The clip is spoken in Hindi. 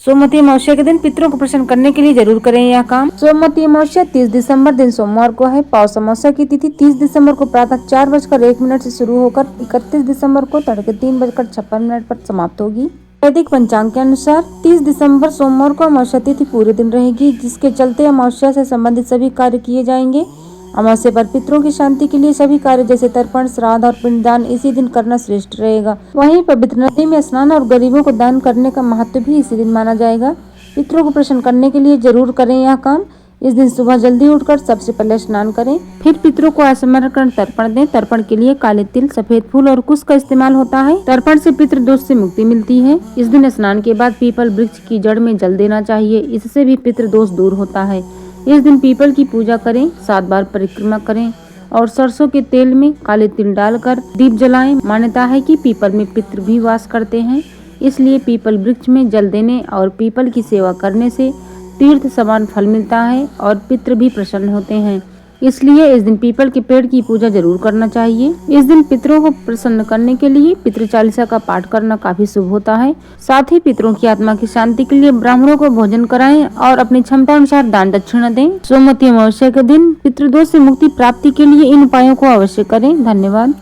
सोमवती अमावस्या के दिन पितरों को प्रसन्न करने के लिए जरूर करें यह काम। सोमवती अमावस्या 30 दिसंबर दिन सोमवार को है। पौष अमावस्या की तिथि 30 दिसंबर को प्रातः 4:01 से शुरू होकर 31 दिसंबर को तड़के 3:56 पर समाप्त होगी। वैदिक पंचांग के अनुसार 30 दिसंबर सोमवार को अमावस्या तिथि पूरे दिन रहेगी, जिसके चलते अमावस्या से संबंधित सभी कार्य किए जाएंगे। अमावस्या पर पितरों की शांति के लिए सभी कार्य जैसे तर्पण, श्राद्ध और पिंडदान इसी दिन करना श्रेष्ठ रहेगा। वहीं पवित्र नदी में स्नान और गरीबों को दान करने का महत्व भी इसी दिन माना जाएगा। पितरों को प्रसन्न करने के लिए जरूर करें यह काम। इस दिन सुबह जल्दी उठकर सबसे पहले स्नान करें, फिर पितरों को आचमन कर तर्पण दें। तर्पण के लिए काले तिल, सफेद फूल और कुश का इस्तेमाल होता है। तर्पण से पितृ दोष से मुक्ति मिलती है। इस दिन स्नान के बाद पीपल वृक्ष की जड़ में जल देना चाहिए, इससे भी पितृ दोष दूर होता है। इस दिन पीपल की पूजा करें, 7 बार परिक्रमा करें और सरसों के तेल में काले तिल डालकर दीप जलाएं। मान्यता है कि पीपल में पितृ भी वास करते हैं, इसलिए पीपल वृक्ष में जल देने और पीपल की सेवा करने से तीर्थ समान फल मिलता है और पितृ भी प्रसन्न होते हैं। इसलिए इस दिन पीपल के पेड़ की पूजा जरूर करना चाहिए। इस दिन पितरों को प्रसन्न करने के लिए पितृ चालीसा का पाठ करना काफी शुभ होता है। साथ ही पितरों की आत्मा की शांति के लिए ब्राह्मणों को भोजन कराएं और अपनी क्षमता अनुसार दान दक्षिणा दें। सोमवती अमावस्या के दिन पितृदोष से मुक्ति प्राप्ति के लिए इन उपायों को अवश्य करें। धन्यवाद।